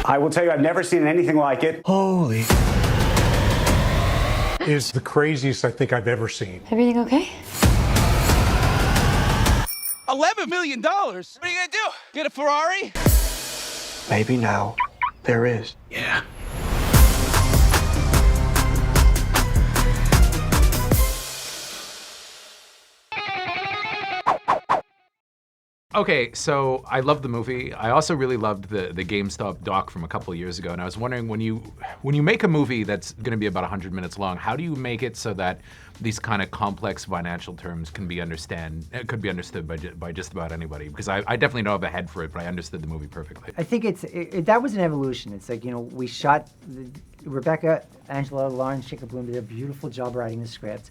I will tell you, I've never seen anything like it. Holy. Is the craziest I think I've ever seen. Everything okay? $11 million? What are you gonna do? Get a Ferrari? Maybe now there is. Yeah. Okay, so I loved the movie. I also really loved the GameStop doc from a couple of years ago, and I was wondering, when you make a movie that's going to be about 100 minutes long, how do you make it so that these kind of complex financial terms could be understood by just about anybody? Because I definitely don't have a head for it, but I understood the movie perfectly. I think that was an evolution. It's like, we shot, Rebecca, Angela, Lauren Schickerbloom did a beautiful job writing the script.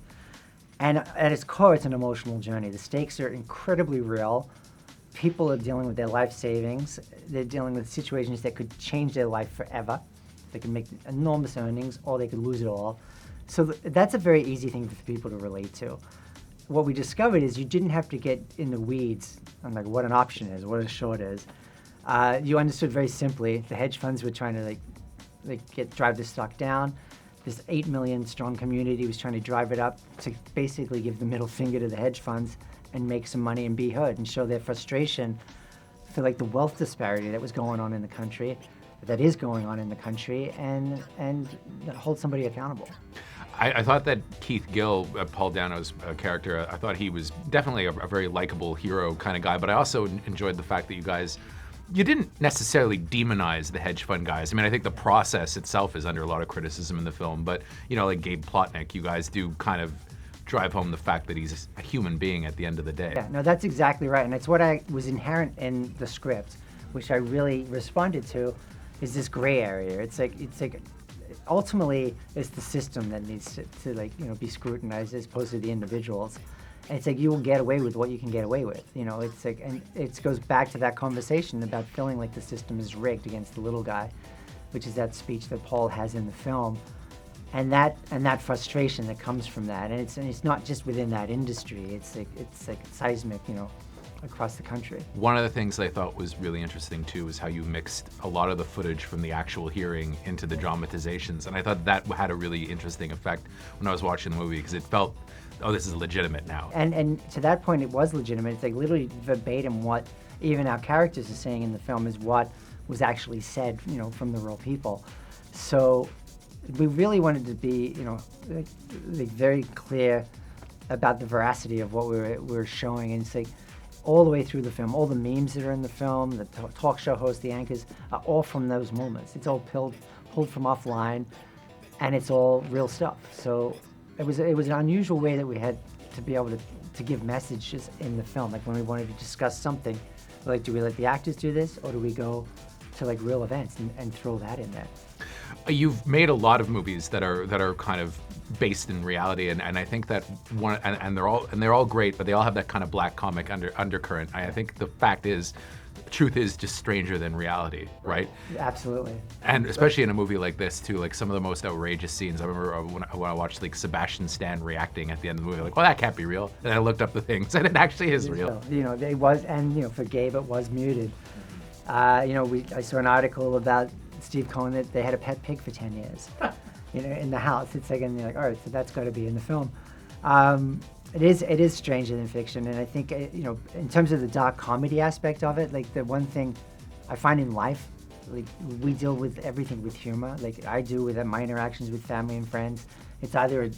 And at its core, it's an emotional journey. The stakes are incredibly real. People are dealing with their life savings. They're dealing with situations that could change their life forever. They could make enormous earnings, or they could lose it all. So that's a very easy thing for people to relate to. What we discovered is you didn't have to get in the weeds on like what an option is, what a short is. You understood very simply the hedge funds were trying to drive the stock down. This 8 million strong community was trying to drive it up to basically give the middle finger to the hedge funds and make some money and be heard and show their frustration for like the wealth disparity that was going on in the country, that is going on in the country, and hold somebody accountable. I thought that Keith Gill, Paul Dano's character, I thought he was definitely a very likable hero kind of guy, but I also enjoyed the fact that you didn't necessarily demonize the hedge fund guys. I mean, I think the process itself is under a lot of criticism in the film, but like Gabe Plotnick, you guys do kind of drive home the fact that he's a human being at the end of the day. Yeah, no, that's exactly right, and it's what was inherent in the script, which I really responded to, is this gray area. It's like ultimately it's the system that needs to be scrutinized as opposed to the individuals. And it's like you will get away with what you can get away with. It's like, and it goes back to that conversation about feeling like the system is rigged against the little guy, which is that speech that Paul has in the film. And that frustration that comes from that, and it's not just within that industry. It's like seismic, across the country. One of the things that I thought was really interesting too is how you mixed a lot of the footage from the actual hearing into the dramatizations, and I thought that had a really interesting effect when I was watching the movie, because it felt, oh, this is legitimate now. And to that point, it was legitimate. It's like literally verbatim what even our characters are saying in the film is what was actually said, from the real people. So we really wanted to be, very clear about the veracity of what we were showing, and it's like all the way through the film, all the memes that are in the film, the talk show hosts, the anchors, are all from those moments. It's all pulled from offline, and it's all real stuff. So it was an unusual way that we had to be able to give messages in the film. Like when we wanted to discuss something, like, do we let the actors do this, or do we go to like real events and throw that in there? You've made a lot of movies that are kind of based in reality, and I think that one, and they're all great, but they all have that kind of black comic undercurrent. I think the fact is, truth is just stranger than reality, right? Absolutely. And especially in a movie like this too, like some of the most outrageous scenes. I remember when I watched like Sebastian Stan reacting at the end of the movie, like, well, that can't be real. And I looked up the things, and it actually is real. It was, and for Gabe, it was muted. I saw an article about Steve Cohen that they had a pet pig for 10 years, in the house. It's like, and you're like, all right, so that's got to be in the film. It is stranger than fiction, and I think, in terms of the dark comedy aspect of it, like the one thing I find in life, like we deal with everything with humor, like I do with my interactions with family and friends. It's either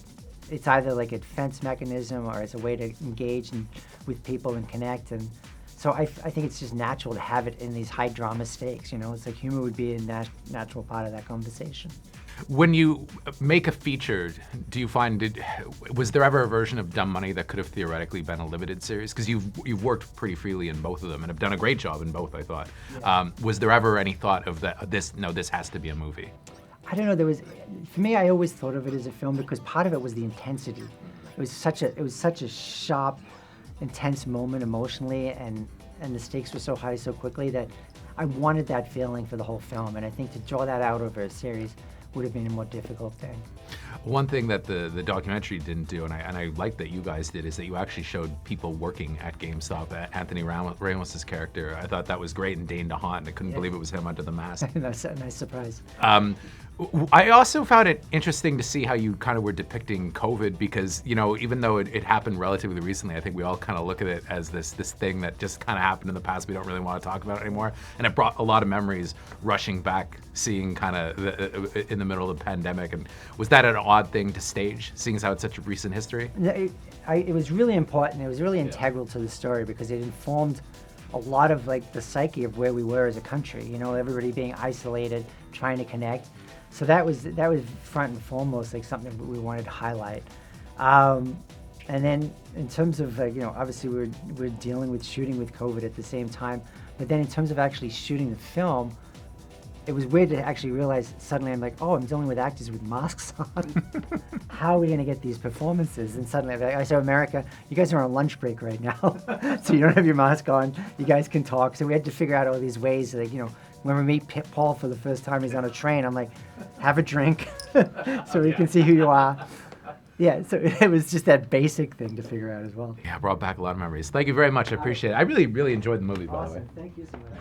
like a defense mechanism, or it's a way to engage with people and connect. And so I think it's just natural to have it in these high drama stakes. It's like humor would be a natural part of that conversation. When you make a feature, do you find was there ever a version of Dumb Money that could have theoretically been a limited series? Because you've worked pretty freely in both of them and have done a great job in both, I thought. Yeah. Was there ever any thought of this has to be a movie? I don't know. For me, I always thought of it as a film because part of it was the intensity. It was such a sharp, intense moment emotionally, and the stakes were so high so quickly that I wanted that feeling for the whole film, and I think to draw that out over a series would have been a more difficult thing. One thing that the documentary didn't do, and I like that you guys did, is that you actually showed people working at GameStop. Anthony Ramos' character, I thought that was great, and Dane DeHaan, and I couldn't believe it was him under the mask. That's a nice surprise. I also found it interesting to see how you kind of were depicting COVID, because, you know, even though it happened relatively recently, I think we all kind of look at it as this thing that just kind of happened in the past. We don't really want to talk about it anymore. And it brought a lot of memories rushing back, seeing kind of in the middle of the pandemic. And was that an odd thing to stage, seeing as how it's such a recent history? It was really important. It was really integral to the story because it informed a lot of like the psyche of where we were as a country. You know, everybody being isolated, trying to connect. So that was front and foremost, like something that we wanted to highlight. And then in terms of, you know, obviously we're dealing with shooting with COVID at the same time. But then in terms of actually shooting the film, it was weird to actually realize suddenly I'm like, oh, I'm dealing with actors with masks on. How are we going to get these performances? And suddenly I said, America, you guys are on lunch break right now. So you don't have your mask on. You guys can talk. So we had to figure out all these ways, like, you know, when we meet Paul for the first time, he's on a train. I'm like, have a drink so we can see who you are. Yeah, so it was just that basic thing to figure out as well. Yeah, brought back a lot of memories. Thank you very much. I appreciate it. I really, really enjoyed the movie, by the way. Thank you so much.